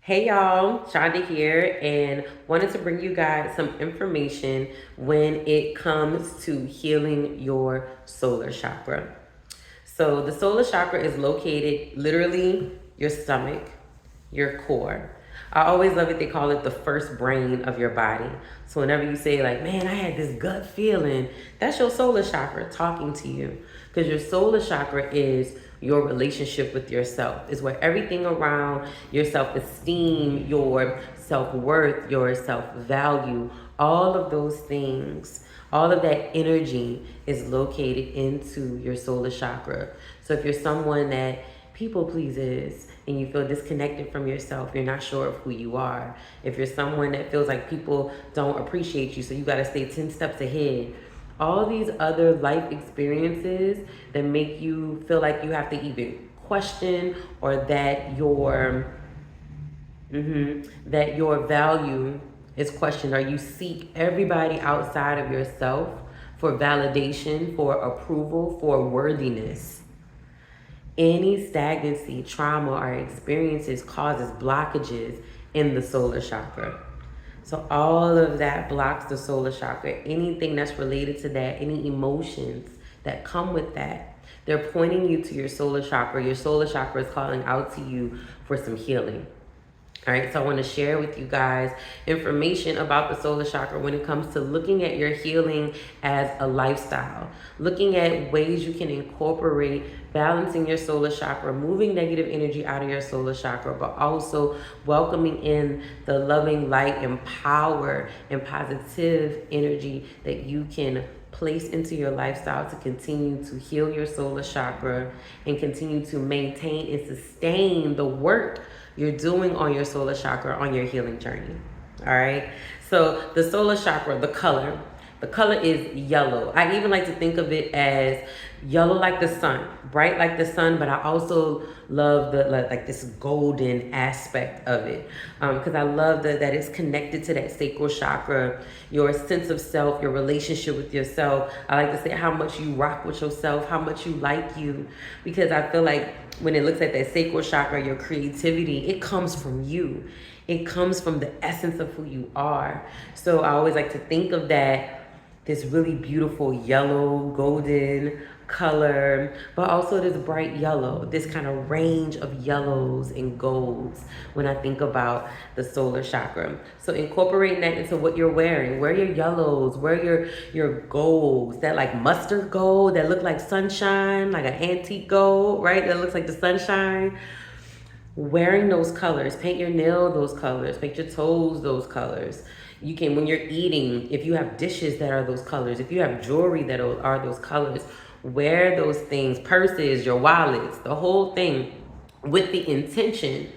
Hey y'all, Shonda here, and wanted to bring you guys some information when it comes to healing your solar chakra. So, the solar chakra is located literally your stomach, your core. I always love it. They call it the first brain of your body. So, whenever you say, like, man, I had this gut feeling, that's your solar chakra talking to you. Because your solar chakra is your relationship with yourself, is where everything around your self esteem, your self worth, your self value, all of those things, all of that energy is located into your solar chakra. So if you're someone that people pleases and you feel disconnected from yourself, you're not sure of who you are. If you're someone that feels like people don't appreciate you, so you got to stay 10 steps ahead. All these other life experiences that make you feel like you have to even question, or that your value is questioned, or you seek everybody outside of yourself for validation, for approval, for worthiness. Any stagnancy, trauma, or experiences causes blockages in the solar chakra. So all of that blocks the solar chakra. Anything that's related to that, any emotions that come with that, they're pointing you to your solar chakra. Your solar chakra is calling out to you for some healing. All right, so I want to share with you guys information about the solar chakra when it comes to looking at your healing as a lifestyle, looking at ways you can incorporate balancing your solar chakra, moving negative energy out of your solar chakra, but also welcoming in the loving light and power and positive energy that you can place into your lifestyle to continue to heal your solar chakra and continue to maintain and sustain the work you're doing on your solar chakra on your healing journey. All right. So the solar chakra, the color is yellow. I even like to think of it as yellow like the sun, bright like the sun, but I also love the like this golden aspect of it, because I love that it's connected to that sacral chakra, your sense of self, your relationship with yourself. I like to say how much you rock with yourself, how much you like you, because I feel like when it looks at that sacral chakra, your creativity, it comes from you. It comes from the essence of who you are. So I always like to think of that, this really beautiful yellow, golden color, but also this bright yellow, this kind of range of yellows and golds when I think about the solar chakra. So incorporating that into what you're wearing. Wear your yellows, wear your golds, that like mustard gold that look like sunshine, like an antique gold, right? That looks like the sunshine. Wearing those colors, paint your nail those colors, paint your toes those colors. You can, when you're eating, if you have dishes that are those colors, if you have jewelry that are those colors, wear those things, purses, your wallets, the whole thing, with the intention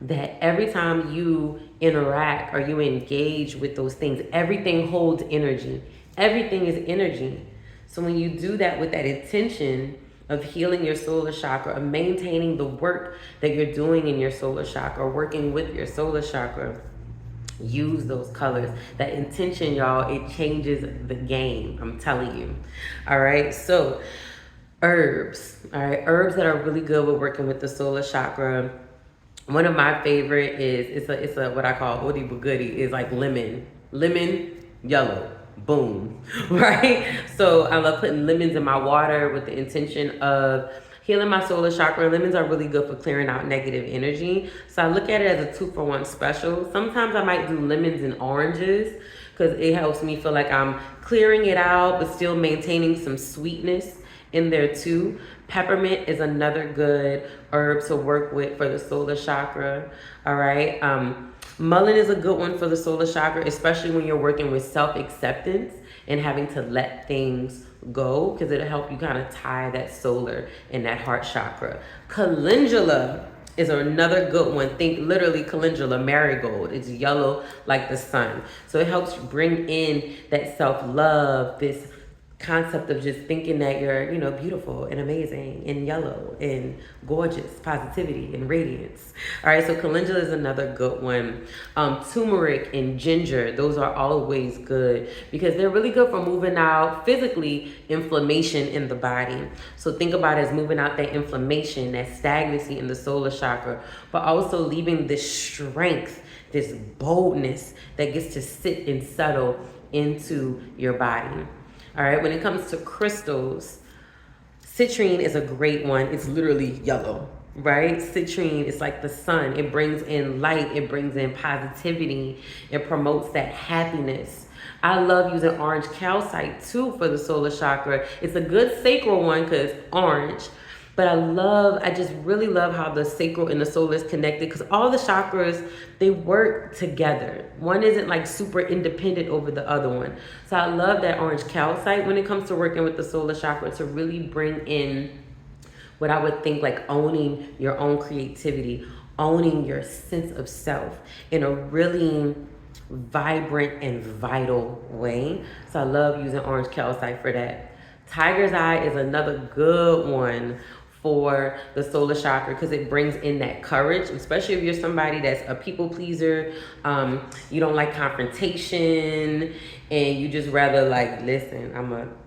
that every time you interact or you engage with those things, everything holds energy. Everything is energy. So when you do that with that intention of healing your solar chakra, of maintaining the work that you're doing in your solar chakra, working with your solar chakra, use those colors. That intention, y'all, it changes the game. I'm telling you. All right. So herbs. All right. Herbs that are really good with working with the solar chakra. One of my favorite is it's a what I call oldie but goodie, is like lemon yellow, boom. Right. So I love putting lemons in my water with the intention of healing my solar chakra. Lemons are really good for clearing out negative energy. So I look at it as a 2-for-1 special. Sometimes I might do lemons and oranges because it helps me feel like I'm clearing it out, but still maintaining some sweetness in there too. Peppermint is another good herb to work with for the solar chakra. All right. Mullein is a good one for the solar chakra, especially when you're working with self-acceptance and having to let things go, because it'll help you kind of tie that solar and that heart chakra. Calendula is another good one. Think literally calendula, marigold. It's yellow like the sun. So it helps bring in that self-love, this concept of just thinking that you're, beautiful and amazing and yellow and gorgeous, positivity and radiance. All right, so calendula is another good one. Turmeric and ginger, those are always good because they're really good for moving out physically inflammation in the body. So think about it as moving out that inflammation, that stagnancy in the solar chakra, but also leaving this strength, this boldness that gets to sit and settle into your body. All right, when it comes to crystals, citrine is a great one. It's literally yellow, right? Citrine is like the sun. It brings in light. It brings in positivity. It promotes that happiness. I love using orange calcite too for the solar chakra. It's a good sacral one because orange. But I just really love how the sacral and the solar is connected because all the chakras, they work together. One isn't like super independent over the other one. So I love that orange calcite when it comes to working with the solar chakra to really bring in what I would think like owning your own creativity, owning your sense of self in a really vibrant and vital way. So I love using orange calcite for that. Tiger's eye is another good one for the solar chakra because it brings in that courage, especially if you're somebody that's a people pleaser, you don't like confrontation, and you just rather like, listen,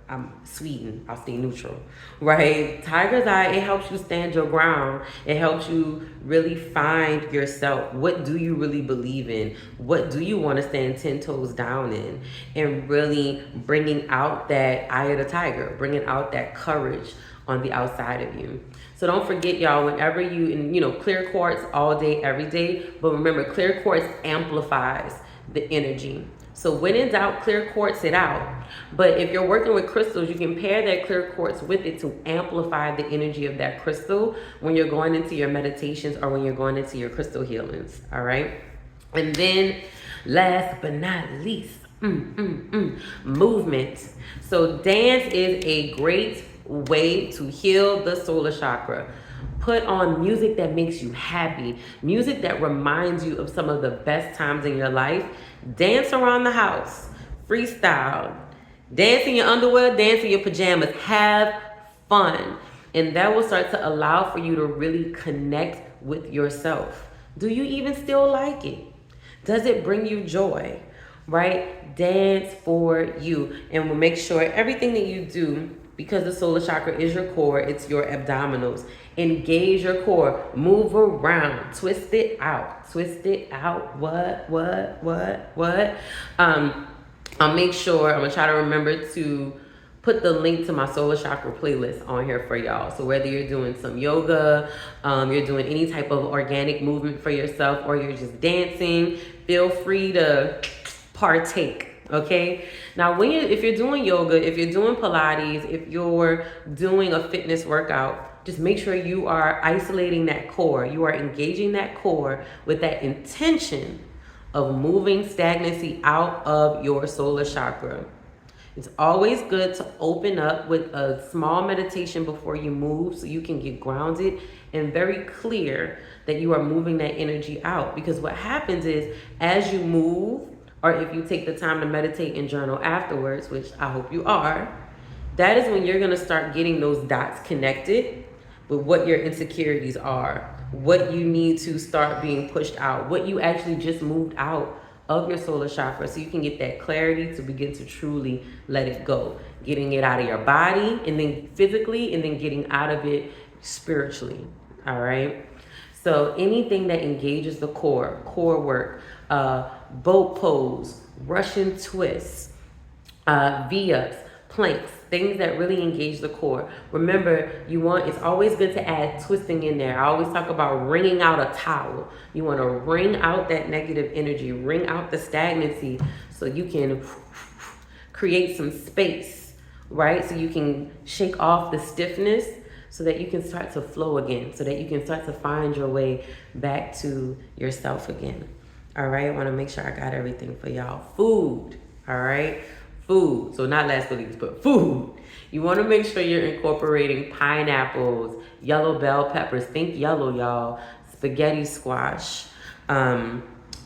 I'm sweet and I'll stay neutral, right? Tiger's eye, it helps you stand your ground. It helps you really find yourself. What do you really believe in? What do you want to stand 10 toes down in? And really bringing out that eye of the tiger, bringing out that courage on the outside of you. So don't forget, y'all, whenever clear quartz all day, every day, but remember, clear quartz amplifies the energy. So when in doubt, clear quartz it out. But if you're working with crystals, you can pair that clear quartz with it to amplify the energy of that crystal when you're going into your meditations or when you're going into your crystal healings, all right? And then last but not least, movement. So dance is a great way to heal the solar chakra. Put on music that makes you happy, music that reminds you of some of the best times in your life. Dance around the house, freestyle, dance in your underwear, dance in your pajamas, have fun. And that will start to allow for you to really connect with yourself. Do you even still like it? Does it bring you joy? Right? Dance for you. And we'll make sure everything that you do, because the solar chakra is your core, it's your abdominals. Engage your core, move around, twist it out, what? I'll make sure, I'm gonna try to remember to put the link to my solar chakra playlist on here for y'all. So whether you're doing some yoga, you're doing any type of organic movement for yourself, or you're just dancing, feel free to partake. Okay. Now, if you're doing yoga, if you're doing Pilates, if you're doing a fitness workout, just make sure you are isolating that core. You are engaging that core with that intention of moving stagnancy out of your solar chakra. It's always good to open up with a small meditation before you move so you can get grounded and very clear that you are moving that energy out. Because what happens is as you move, or if you take the time to meditate and journal afterwards, which I hope you are, that is when you're going to start getting those dots connected with what your insecurities are, what you need to start being pushed out, what you actually just moved out of your solar chakra, so you can get that clarity to begin to truly let it go, getting it out of your body and then physically, and then getting out of it spiritually. All right. So anything that engages the core work, boat pose, Russian twists, V-ups, planks, things that really engage the core. Remember, it's always good to add twisting in there. I always talk about wringing out a towel. You want to wring out that negative energy, wring out the stagnancy so you can create some space, right? So you can shake off the stiffness so that you can start to flow again, so that you can start to find your way back to yourself again. All right, I want to make sure I got everything for y'all. Food, all right? Food, so not last but least, but food. You want to make sure you're incorporating pineapples, yellow bell peppers. Think yellow, y'all. Spaghetti squash,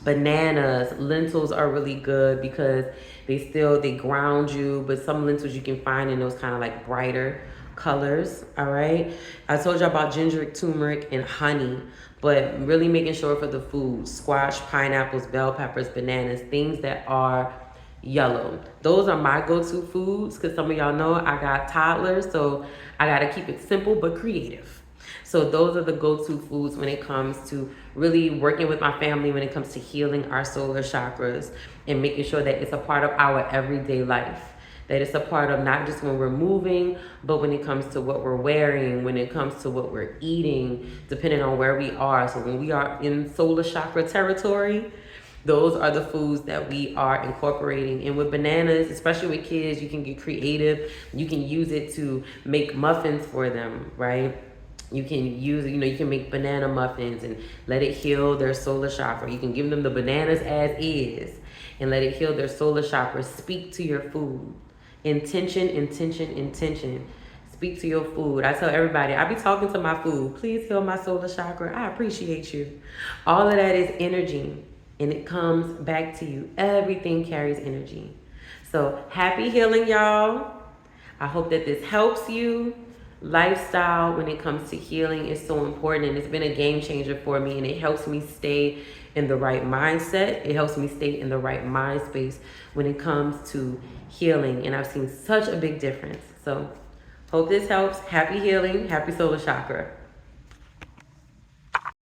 Bananas, lentils are really good because they ground you, but some lentils you can find in those kind of like brighter colors. All right, I told you about ginger, turmeric, and honey, but really making sure for the food: squash, pineapples, bell peppers, bananas, things that are yellow. Those are my go-to foods because some of y'all know I got toddlers, so I got to keep it simple but creative. So those are the go-to foods when it comes to really working with my family, when it comes to healing our solar chakras and making sure that it's a part of our everyday life. That it's a part of not just when we're moving, but when it comes to what we're wearing, when it comes to what we're eating, depending on where we are. So when we are in solar chakra territory, those are the foods that we are incorporating. And with bananas, especially with kids, you can get creative. You can use it to make muffins for them, right? You can use, you can make banana muffins and let it heal their solar chakra. You can give them the bananas as is and let it heal their solar chakra. Speak to your food. Intention, intention, intention. Speak to your food. I tell everybody, I be talking to my food. Please heal my solar chakra. I appreciate you. All of that is energy and it comes back to you. Everything carries energy. So happy healing, y'all. I hope that this helps you. Lifestyle when it comes to healing is so important, and it's been a game changer for me, and it helps me stay in the right mindset. It helps me stay in the right mind space when it comes to healing, and I've seen such a big difference. So hope this helps. Happy healing, happy solar chakra.